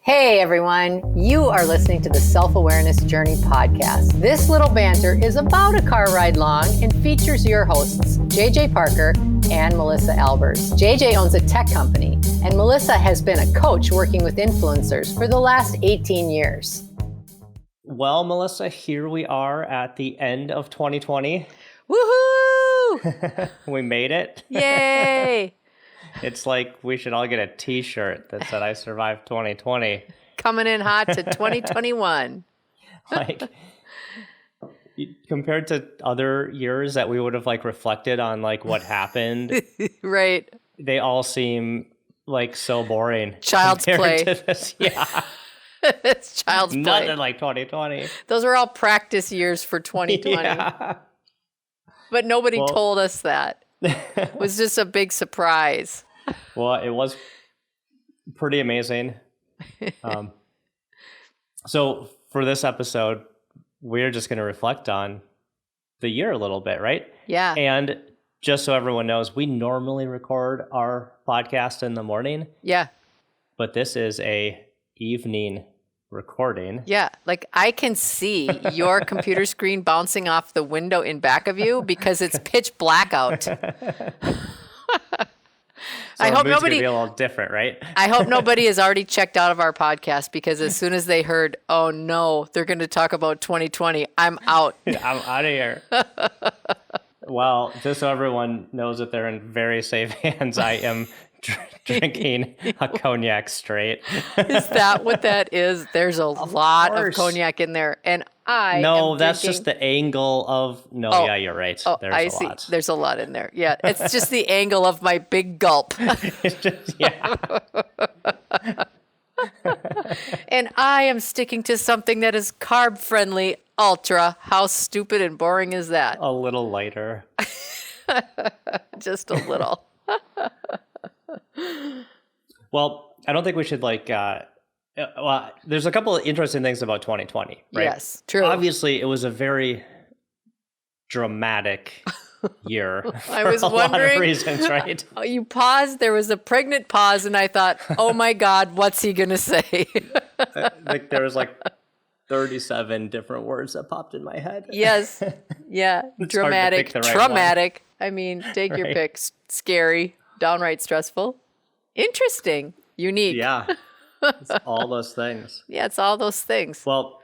Hey everyone, you are listening to the Self-Awareness Journey podcast. This little banter is about a car ride long and features your hosts, JJ Parker and Melissa Albers. JJ owns a tech company and Melissa has been a coach working with influencers for the last 18 years. Well, Melissa, here we are at the end of 2020. Woohoo! We made it. Yay! It's like we should all get a t-shirt that said I survived 2020. Coming in hot to 2021. Like, compared to other years that we would have like reflected on like what happened. Right. They all seem like so boring. Child's play. To this. Yeah. It's child's play. Nothing like 2020. Those were all practice years for 2020. Yeah. But nobody told us that. It was just a big surprise. Well, it was pretty amazing. So for this episode, we're just going to reflect on the year a little bit, right? Yeah. And just so everyone knows, we normally record our podcast in the morning. Yeah. But this is a evening recording. Yeah. Like I can see your computer screen bouncing off the window in back of you because it's pitch black out. So I hope nobody be a little different, right? I hope nobody has already checked out of our podcast because as soon as they heard, oh no, they're going to talk about 2020, I'm out. I'm out of here. Well, just so everyone knows that they're in very safe hands, I am drinking a cognac straight. Is that what that is? There's a lot of cognac in there. And that's just the angle of, yeah, you're right. Oh, There's I a see. lot. There's a lot in there. Yeah, it's just the angle of my big gulp. It's just, yeah. And I am sticking to something that is carb friendly, ultra. How stupid and boring is that? A little lighter. Just a little. Well, I don't think we should there's a couple of interesting things about 2020, right? Yes, true. Obviously, it was a very dramatic year I was for a lot of wondering, reasons, right? You paused. There was a pregnant pause, and I thought, "Oh my God, what's he gonna say?" Like there was 37 different words that popped in my head. Yes, yeah, dramatic, traumatic. I mean, take your pick. Scary, downright stressful, interesting, unique. Yeah. It's all those things. Yeah, it's all those things. Well,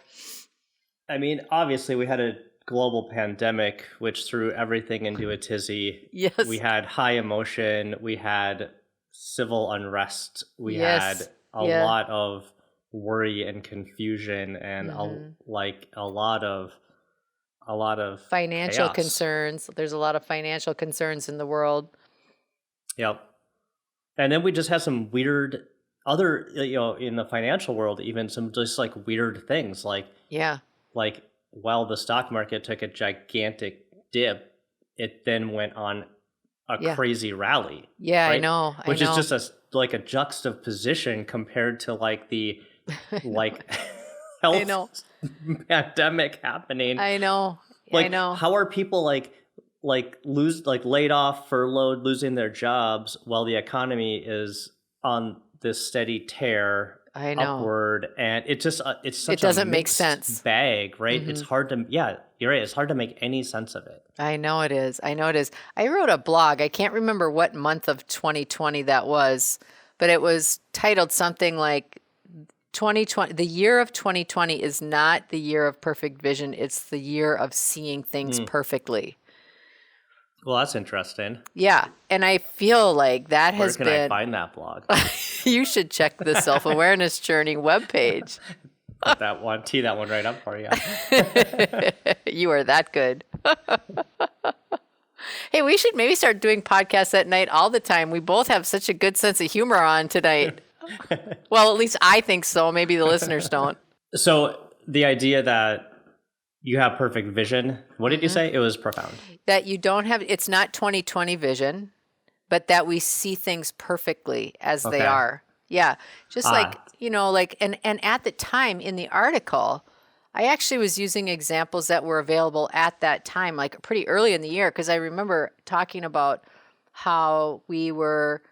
I mean, obviously we had a global pandemic, which threw everything into a tizzy. Yes. We had high emotion. We had civil unrest. We had a lot of worry and confusion and a lot of financial chaos. concerns. There's a lot of financial concerns in the world. Yep. And then we just had some weird other, in the financial world, even some just weird things while the stock market took a gigantic dip, it then went on a crazy rally. Yeah, right? I know. Which is just a juxtaposition compared to the health pandemic happening. I know. I know. How are people laid off, furloughed, losing their jobs while the economy is on this steady tear upward, and it such doesn't a make sense bag, right? Mm-hmm. It's hard to you're right, it's hard to make any sense of it. I know it is. I wrote a blog. I can't remember what month of 2020 that was, but it was titled something like 2020, the year of 2020 is not the year of perfect vision, it's the year of seeing things perfectly. Well, that's interesting. Yeah, and I feel like that has been... Where can I find that blog? You should check the Self-Awareness Journey webpage. Tee that one right up for you. You are that good. Hey, we should maybe start doing podcasts at night all the time. We both have such a good sense of humor on tonight. Well, at least I think so. Maybe the listeners don't. So the idea that you have perfect vision, what did you say? It was profound. That you don't have, it's not 2020 vision, but that we see things perfectly as they are. Yeah. Just and at the time in the article, I actually was using examples that were available at that time, pretty early in the year, because I remember talking about how we were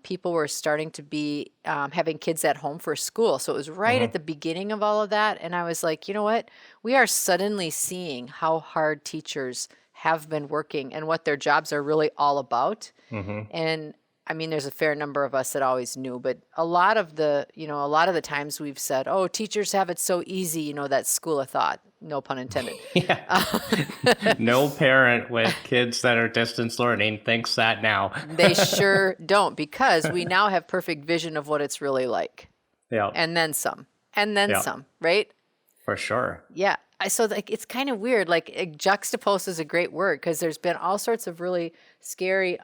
people were starting to be having kids at home for school. So it was right at the beginning of all of that. And I was like, you know what? We are suddenly seeing how hard teachers have been working and what their jobs are really all about. And I mean, there's a fair number of us that always knew, but a lot of the times we've said, oh, teachers have it so easy, that school of thought, no pun intended. No parent with kids that are distance learning thinks that now. They sure don't, because we now have perfect vision of what it's really like. Yeah. And then some, right? For sure. Yeah. So it's kind of weird. Like juxtapose is a great word, because there's been all sorts of really scary,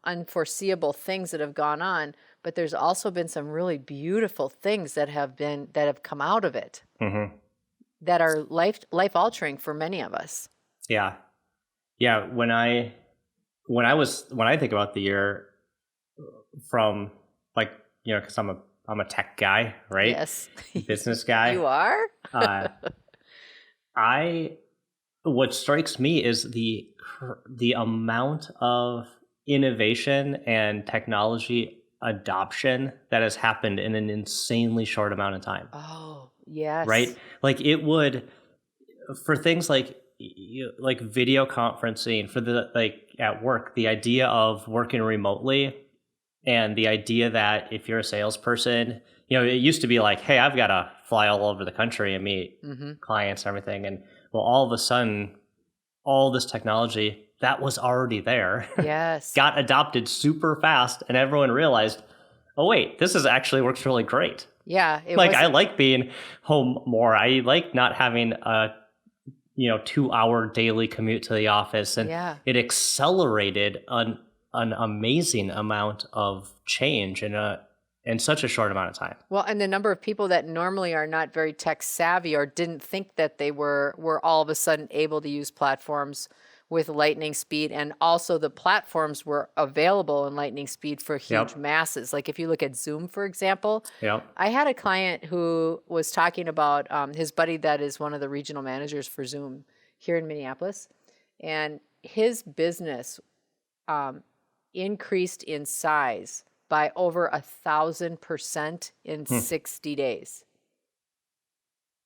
unforeseeable things that have gone on, but there's also been some really beautiful things that have come out of it that are life altering for many of us. Yeah. Yeah. When I think about the year from because I'm a tech guy, right? Yes. Business guy. You are? What strikes me is the amount of innovation and technology adoption that has happened in an insanely short amount of time. Oh, yes. Right? Like it would, for things like video conferencing, for at work, the idea of working remotely, and the idea that if you're a salesperson, it used to be like, hey, I've got to fly all over the country and meet clients and everything. And well, all of a sudden, all this technology that was already there got adopted super fast. And everyone realized, oh, wait, this actually works really great. Yeah. I like being home more. I like not having a 2-hour daily commute to the office. And it accelerated an amazing amount of change in such a short amount of time. Well, and the number of people that normally are not very tech savvy or didn't think that they were all of a sudden able to use platforms with lightning speed, and also the platforms were available in lightning speed for huge masses. Like if you look at Zoom, for example, I had a client who was talking about his buddy that is one of the regional managers for Zoom here in Minneapolis, and his business increased in size by over 1,000% in 60 days.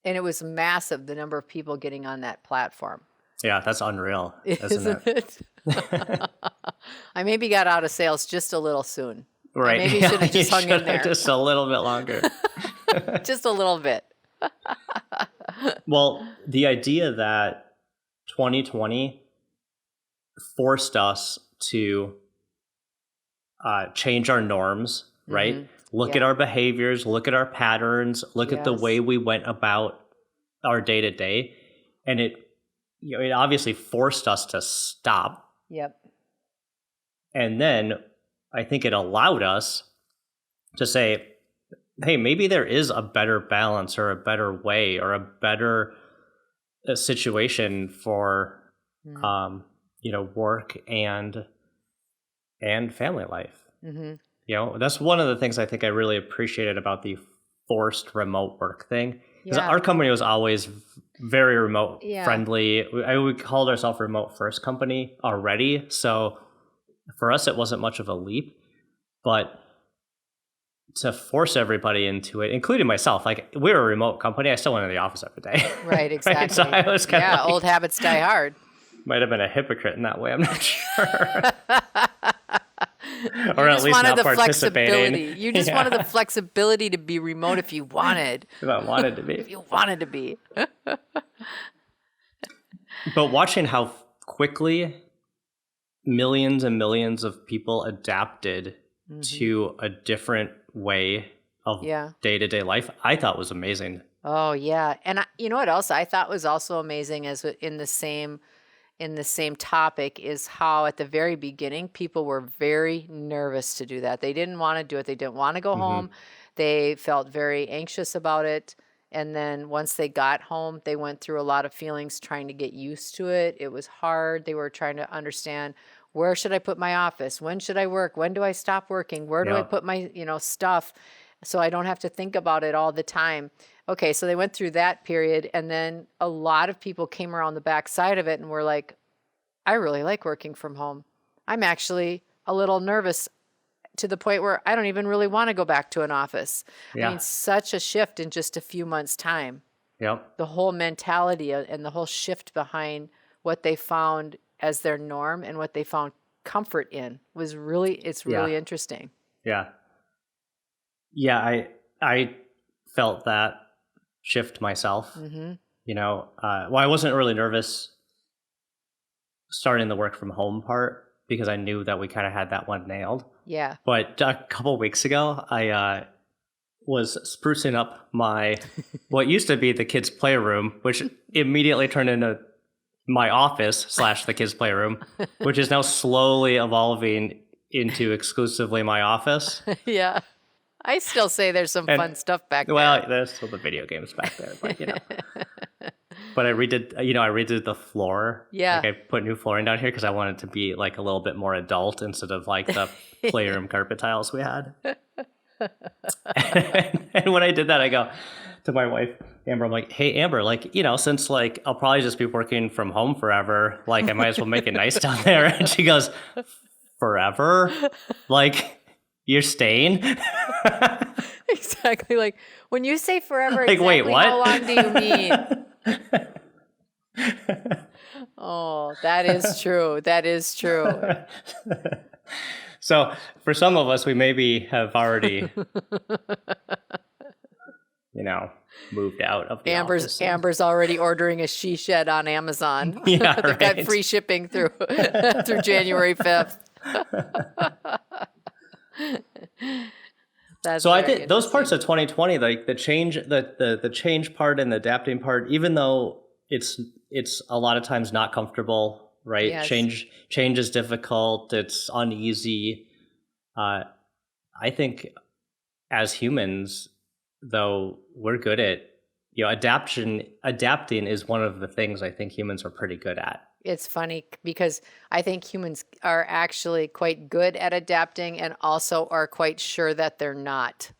And it was massive, the number of people getting on that platform. Yeah, that's unreal, isn't it? I maybe got out of sales just a little soon. Right. I maybe should have just hung in there. Just a little bit longer. Just a little bit. Well, the idea that 2020 forced us to change our norms, right? Look at our behaviors, look at our patterns, look at the way we went about our day to day. And it obviously forced us to stop. Yep. And then I think it allowed us to say, hey, maybe there is a better balance or a better way or a better situation for, work and family life. That's one of the things I think I really appreciated about the forced remote work thing. Because our company was always very remote friendly. We called ourselves a remote first company already. So for us, it wasn't much of a leap. But to force everybody into it, including myself, like we're a remote company, I still went to the office every day. Right, exactly. Right? So I was kind of old habits die hard. Might have been a hypocrite in that way. I'm not sure. Or at least not participating. You just wanted the flexibility to be remote if you wanted. If I wanted to be. If you wanted to be. But watching how quickly millions and millions of people adapted to a different way of day-to-day life, I thought was amazing. Oh, yeah. And you know what else I thought was also amazing as in the same topic is how at the very beginning, people were very nervous to do that. They didn't want to do it. They didn't want to go home. They felt very anxious about it. And then once they got home, they went through a lot of feelings trying to get used to it. It was hard. They were trying to understand, where should I put my office? When should I work? When do I stop working? Where do I put my, stuff so I don't have to think about it all the time? Okay, so they went through that period, and then a lot of people came around the back side of it and were like, I really like working from home. I'm actually a little nervous to the point where I don't even really want to go back to an office. Yeah. I mean, such a shift in just a few months' time. Yep. The whole mentality and the whole shift behind what they found as their norm and what they found comfort in was it's really interesting. Yeah. Yeah, I felt that shift myself. Mm-hmm. You know, well, I wasn't really nervous starting the work from home part because I knew that we kind of had that one nailed. Yeah. But a couple weeks ago, I was sprucing up my what used to be the kids' playroom, which immediately turned into my office / the kids' playroom, which is now slowly evolving into exclusively my office. Yeah. I still say there's some fun stuff back there. Well, there's still the video games back there, but you know. But I redid the floor. Yeah. Like I put new flooring down here because I wanted to be like a little bit more adult instead of like the playroom carpet tiles we had. And when I did that, I go to my wife, Amber, I'm like, hey, Amber, like, you know, since like I'll probably just be working from home forever, like I might as well make it nice down there. And she goes, forever? Like, you're staying? Exactly. Like, when you say forever, like, exactly wait, what? how long do you mean? Oh, that is true. That is true. So for some of us, we maybe have already, you know, moved out of the office. Amber's already ordering a she shed on Amazon. Yeah, They've got free shipping through through January 5th. So I think those parts of 2020, like the change, the change part and the adapting part, even though it's a lot of times not comfortable, right? Yes. Change is difficult. It's uneasy. I think as humans, though, we're good at, you know, adapting is one of the things I think humans are pretty good at. It's funny because I think humans are actually quite good at adapting and also are quite sure that they're not.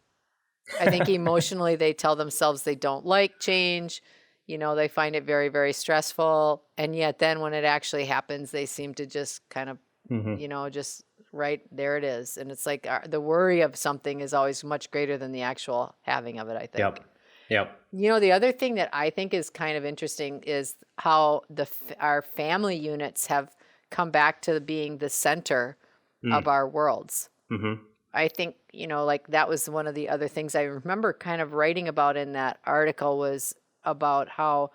I think emotionally they tell themselves they don't like change. You know, they find it very, very stressful. And yet then when it actually happens, they seem to just kind of, you know, just right there it is. And it's like the worry of something is always much greater than the actual having of it, I think. Yep. You know, the other thing that I think is kind of interesting is how our family units have come back to being the center of our worlds. Mm-hmm. I think, you know, like that was one of the other things I remember kind of writing about in that article was about how,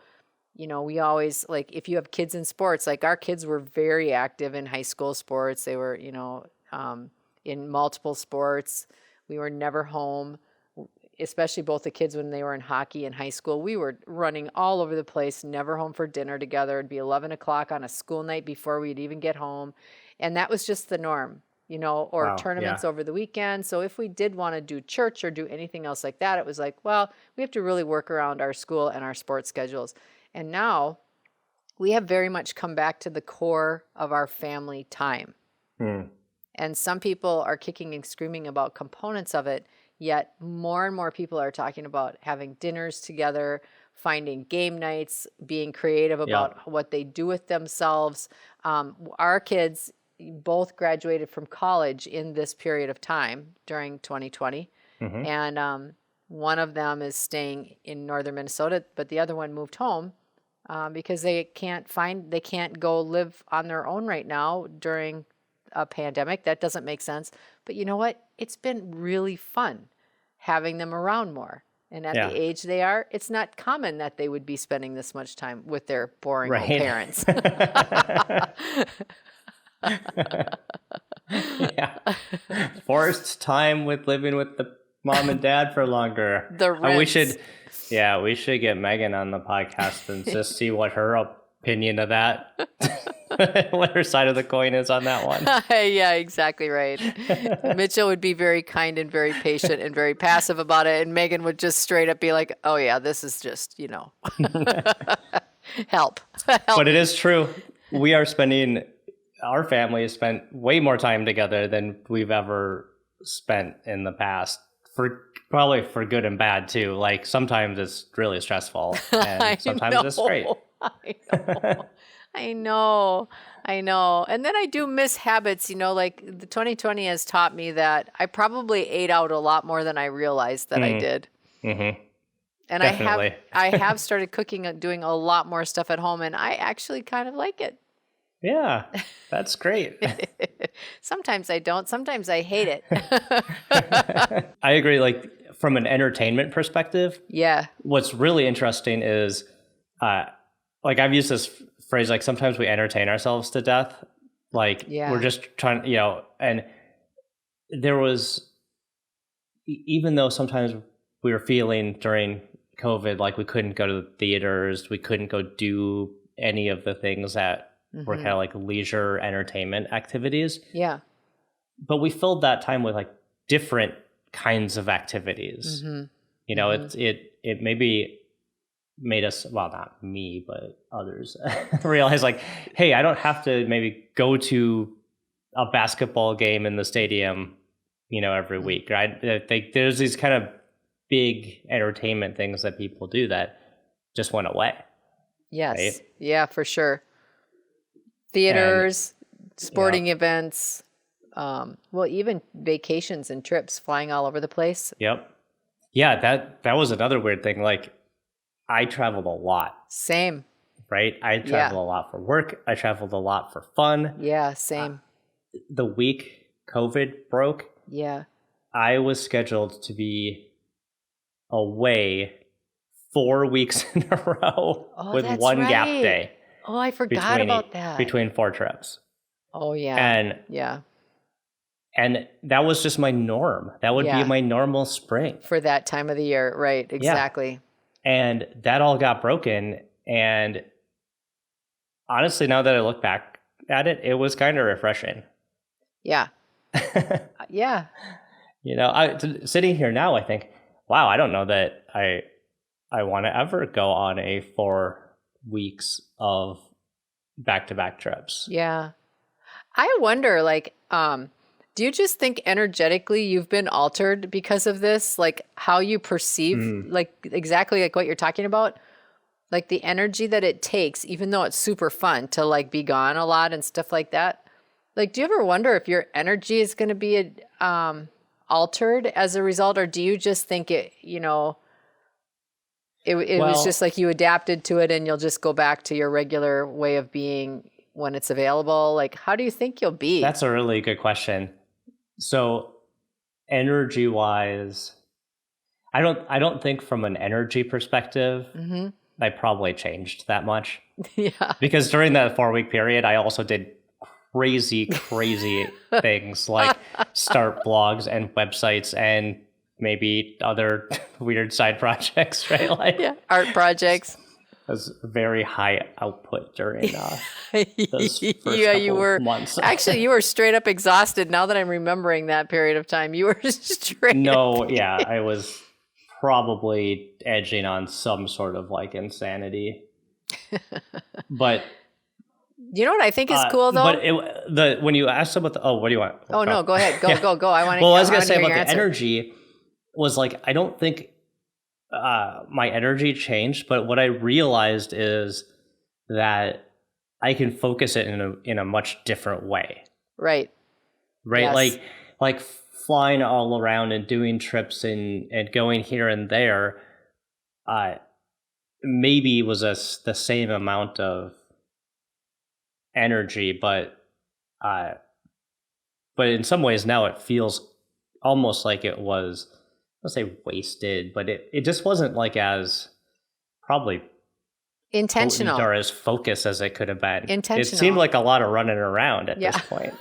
you know, we always, like, if you have kids in sports, like our kids were very active in high school sports. They were, you know, in multiple sports. We were never home. Especially both the kids when they were in hockey in high school, we were running all over the place, never home for dinner together. It'd be 11 o'clock on a school night before we'd even get home. And that was just the norm, you know, or tournaments over the weekend. So if we did want to do church or do anything else like that, it was like, well, we have to really work around our school and our sports schedules. And now we have very much come back to the core of our family time. And some people are kicking and screaming about components of it. Yet more and more people are talking about having dinners together, finding game nights, being creative about what they do with themselves. Our kids both graduated from college in this period of time during 2020. And one of them is staying in northern Minnesota, but the other one moved home because they can't go live on their own right now during a pandemic. That doesn't make sense. But you know what? It's been really fun having them around more. And at the age they are, it's not common that they would be spending this much time with their boring old parents. Forced time with living with the mom and dad for longer. We should get Megan on the podcast and just see what her opinion of that, what her side of the coin is on that one. Yeah, exactly right. Mitchell would be very kind and very patient and very passive about it. And Megan would just straight up be like, oh yeah, this is just, you know, help. But it is true. Our family has spent way more time together than we've ever spent in the past. Probably for good and bad too. Like sometimes it's really stressful and sometimes it's great. I know. And then I do miss habits, like the 2020 has taught me that I probably ate out a lot more than I realized that I did. Mm-hmm. And Definitely. I have started cooking and doing a lot more stuff at home, and I actually kind of like it. Yeah, that's great. Sometimes I don't. Sometimes I hate it. I agree. Like from an entertainment perspective, yeah. What's really interesting is, like I've used this phrase, like sometimes we entertain ourselves to death. Like we're just trying, and there was, even though sometimes we were feeling during COVID, like we couldn't go to the theaters, we couldn't go do any of the things that were kind of like leisure entertainment activities. Yeah. But we filled that time with like different kinds of activities. It maybe made us, well, not me, but others realize like, hey, I don't have to maybe go to a basketball game in the stadium, every week, right? There's these kind of big entertainment things that people do that just went away. Yes. Right? Yeah, for sure. Theaters, sporting events, even vacations and trips, flying all over the place. Yep. Yeah, that was another weird thing. Like I traveled a lot. Same. Right? I traveled a lot for work. I traveled a lot for fun. Yeah, same. The week COVID broke, I was scheduled to be away 4 weeks in a row with one gap day. Oh, I forgot about that. Between 4 trips. Oh, yeah. And that was just my norm. That would be my normal spring. For that time of the year. Right. Exactly. Yeah. And that all got broken. And honestly, now that I look back at it, it was kind of refreshing. Yeah. Yeah. Sitting here now, I think, wow, I don't know that I want to ever go on a 4 weeks of back-to-back trips. Yeah. I wonder, do you just think energetically you've been altered because of this? Like how you perceive, like exactly like what you're talking about? Like the energy that it takes, even though it's super fun to like be gone a lot and stuff like that. Like, do you ever wonder if your energy is going to be altered as a result? Or do you just think it was just like you adapted to it and you'll just go back to your regular way of being when it's available? Like, how do you think you'll be? That's a really good question. So energy wise, I don't think from an energy perspective, I probably changed that much. Yeah. Because during that 4-week period, I also did crazy things like start blogs and websites and maybe other weird side projects, right? Like art projects. It was very high output during those first couple months. Actually, you were straight up exhausted. Now that I'm remembering that period of time, you were straight. No, yeah, I was probably edging on some sort of like insanity. But you know what I think is cool though? But when you asked about what do you want? Oh no, go ahead, go. I want to. Well, I was gonna say about the energy was like I don't think my energy changed, but what I realized is that I can focus it in a much different way. Right. Yes. Like flying all around and doing trips and going here and there. Maybe was the same amount of energy, but in some ways now it feels almost like it was, I don't say wasted, but it just wasn't like as probably intentional or as focused as it could have been. Intentional. It seemed like a lot of running around at this point.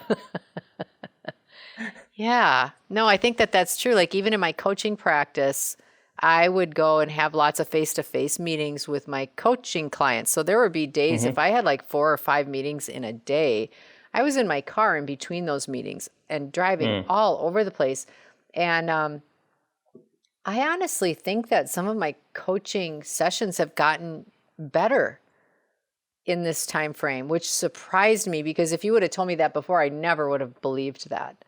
Yeah. No, I think that's true. Like even in my coaching practice, I would go and have lots of face-to-face meetings with my coaching clients. So there would be days, if I had like 4 or 5 meetings in a day, I was in my car in between those meetings and driving all over the place. And I honestly think that some of my coaching sessions have gotten better in this time frame, which surprised me because if you would have told me that before, I never would have believed that.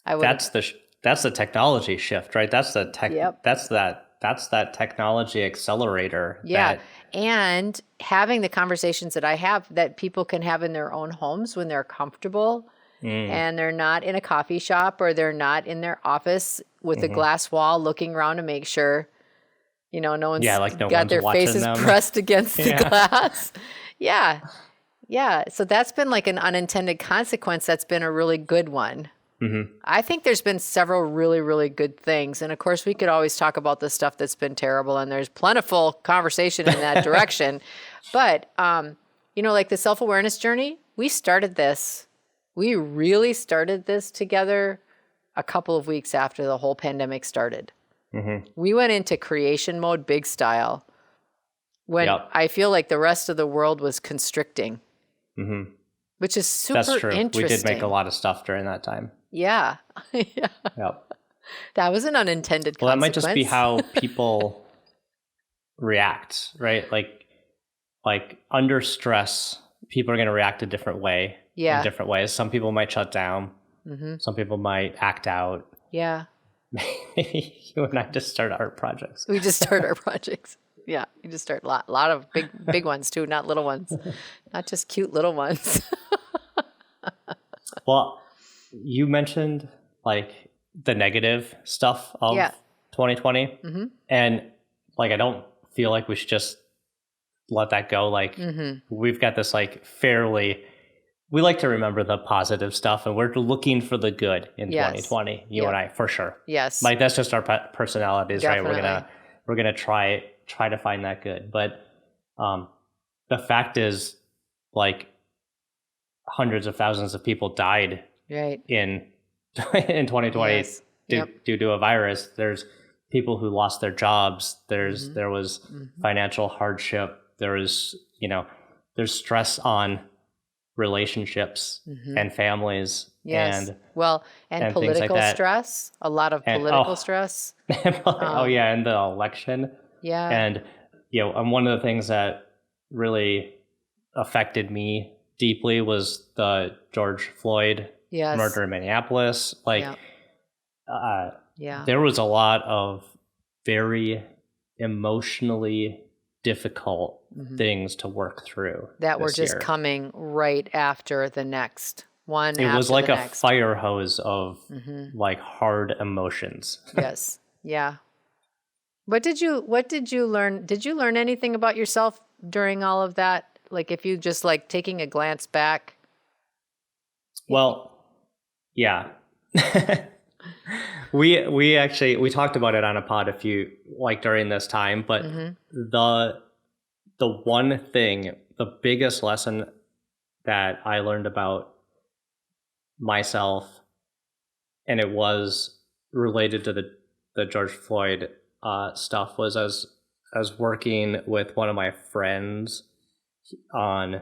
That's the technology shift, right? That's the tech. Yep. That's that that's that technology accelerator. Yeah. And having the conversations that I have that people can have in their own homes when they're comfortable and they're not in a coffee shop or they're not in their office with a glass wall looking around to make sure, no one's got their faces pressed against the glass. Yeah. Yeah. So that's been like an unintended consequence. That's been a really good one. I think there's been several really, really good things. And of course, we could always talk about the stuff that's been terrible, and there's plentiful conversation in that direction. But, like the self-awareness journey, we really started this together a couple of weeks after the whole pandemic started. We went into creation mode, big style, when I feel like the rest of the world was constricting, which is super That's true. interesting. We did make a lot of stuff during that time. Yeah. That was an unintended consequence. Well, that might just be how people react, right? Like under stress, people are going to react a different way in different ways. Some people might shut down. Some people might act out. Yeah. Maybe you and I just start art projects. We just start our projects. Yeah. You just start a lot of big ones too, not little ones. Not just cute little ones. Well, you mentioned like the negative stuff of 2020. And like, I don't feel like we should just let that go. Like we've got this like we like to remember the positive stuff, and we're looking for the good in 2020, you and I, for sure. Yes. Like that's just our personalities, Definitely. right? We're going to try to find that good. But the fact is, like, hundreds of thousands of people died in 2020 due to a virus. There's people who lost their jobs. There was financial hardship. There was, there's stress on relationships and families. And political like stress, a lot of political stress. And the election. Yeah. And, one of the things that really affected me deeply was the George Floyd murder in Minneapolis. There was a lot of very emotionally difficult things to work through that were just coming right after the next one. It was like a fire hose of like hard emotions. Yes. Yeah. What did you learn? Did you learn anything about yourself during all of that? Like if you just like taking a glance back? Well, yeah. We talked about it on a pod during this time, but the one thing, the biggest lesson that I learned about myself, and it was related to the George Floyd stuff, was I was working with one of my friends on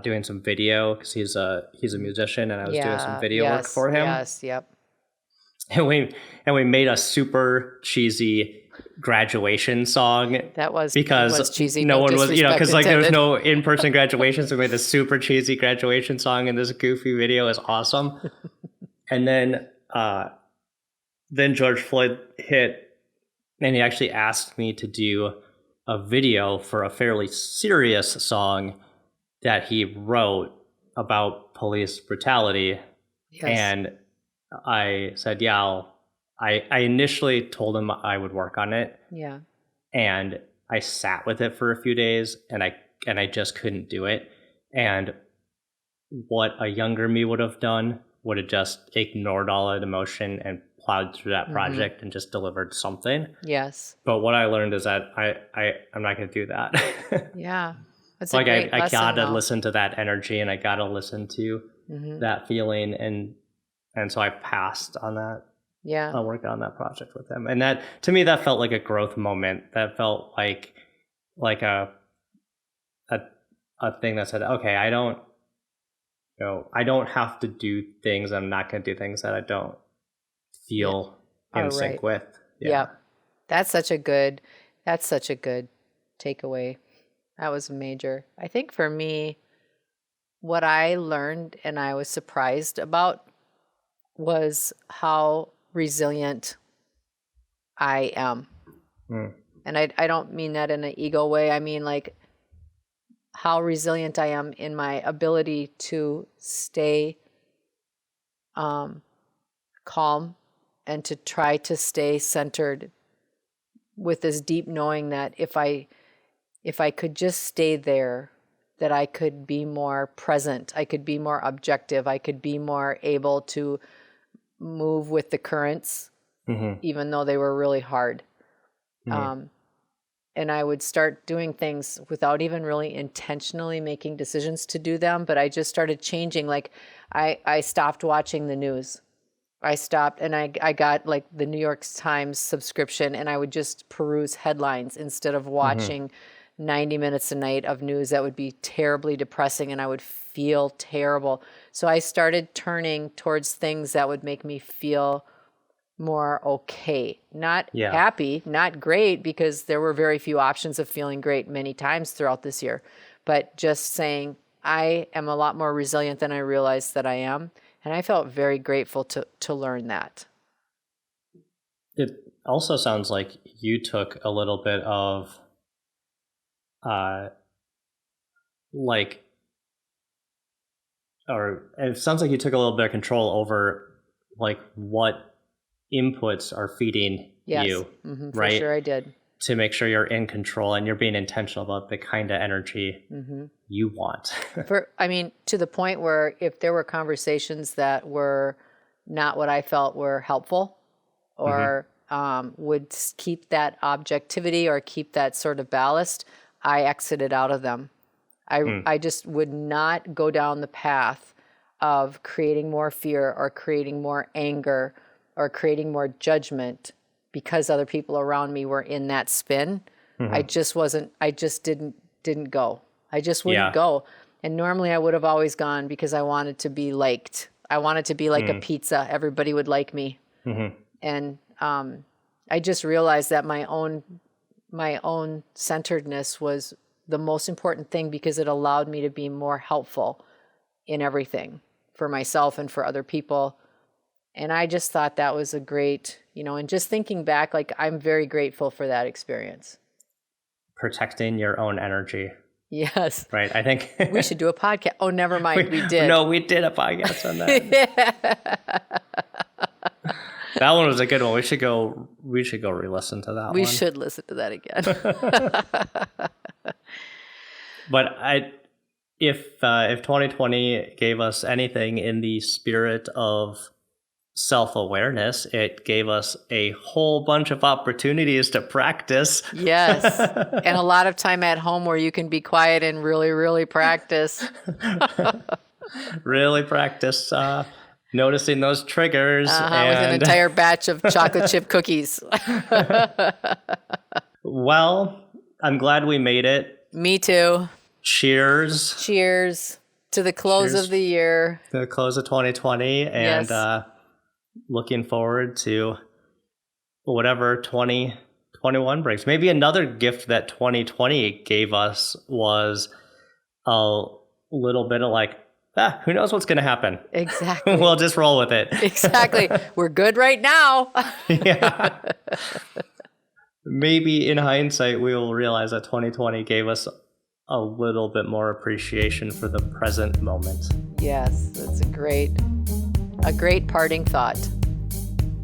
doing some video, because he's a musician, and I was doing some video work for him. Yes, yep. And we made a super cheesy graduation song. That was cheesy. No one was, because like there was no in-person graduation, so we made this super cheesy graduation song, and this goofy video is awesome. And then George Floyd hit, and he actually asked me to do a video for a fairly serious song that he wrote about police brutality. Yes. And I said, I initially told him I would work on it. Yeah. And I sat with it for a few days, and I just couldn't do it. And what a younger me would have done would have just ignored all that emotion and plowed through that project and just delivered something. Yes. But what I learned is that I'm not going to do that. Yeah. That's like I gotta listen to that energy, and I gotta listen to that feeling, and so I passed on that. Yeah. I worked on that project with him, and that, to me, that felt like a growth moment. That felt like a thing that said, okay, I don't have to do things. I'm not going to do things that I don't feel in sync with. Yeah. Yep. That's such a good takeaway. That was major. I think for me, what I learned and I was surprised about was how resilient I am. And I don't mean that in an ego way. I mean like how resilient I am in my ability to stay calm and to try to stay centered with this deep knowing that if I could just stay there, that I could be more present, I could be more objective, I could be more able to move with the currents, even though they were really hard. And I would start doing things without even really intentionally making decisions to do them, but I just started changing. Like I stopped watching the news. I stopped and I got like the New York Times subscription, and I would just peruse headlines instead of watching 90 minutes a night of news that would be terribly depressing, and I would feel terrible. So I started turning towards things that would make me feel more okay. Not happy, not great, because there were very few options of feeling great many times throughout this year, but just saying I am a lot more resilient than I realized that I am. And I felt very grateful to learn that. It also sounds like you took a little bit of it sounds like you took a little bit of control over like what inputs are feeding you, right? For sure I did. To make sure you're in control and you're being intentional about the kind of energy you want. To the point where if there were conversations that were not what I felt were helpful or would keep that objectivity or keep that sort of ballast, I exited out of them. I just would not go down the path of creating more fear or creating more anger or creating more judgment because other people around me were in that spin. I just didn't go. I just wouldn't go. And normally I would have always gone because I wanted to be liked. I wanted to be like a pizza. Everybody would like me. And I just realized that my own centeredness was the most important thing because it allowed me to be more helpful in everything for myself and for other people. And I just thought that was a great, and just thinking back, like I'm very grateful for that experience. Protecting your own energy. Yes. Right. I think we should do a podcast. Oh, never mind. We did. No, we did a podcast on that. That one was a good one. We should go re-listen to that one. We should listen to that again. But if 2020 gave us anything in the spirit of self-awareness, it gave us a whole bunch of opportunities to practice. Yes. And a lot of time at home where you can be quiet and really, really practice. Really practice noticing those triggers. With an entire batch of chocolate chip cookies. Well, I'm glad we made it. Me too. Cheers. Cheers to the close of the year. To the close of 2020. And looking forward to whatever 2021 brings. Maybe another gift that 2020 gave us was a little bit of like, who knows what's going to happen? Exactly. We'll just roll with it. Exactly. We're good right now. Yeah. Maybe in hindsight, we will realize that 2020 gave us a little bit more appreciation for the present moment. Yes, that's a great parting thought.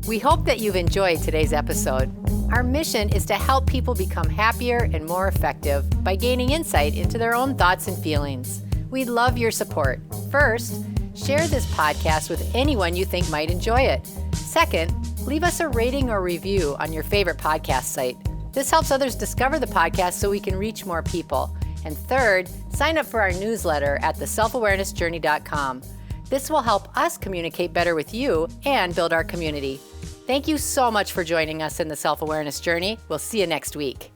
We hope that you've enjoyed today's episode. Our mission is to help people become happier and more effective by gaining insight into their own thoughts and feelings. We'd love your support. First, share this podcast with anyone you think might enjoy it. Second, leave us a rating or review on your favorite podcast site. This helps others discover the podcast so we can reach more people. And third, sign up for our newsletter at theselfawarenessjourney.com. This will help us communicate better with you and build our community. Thank you so much for joining us in the Self-Awareness Journey. We'll see you next week.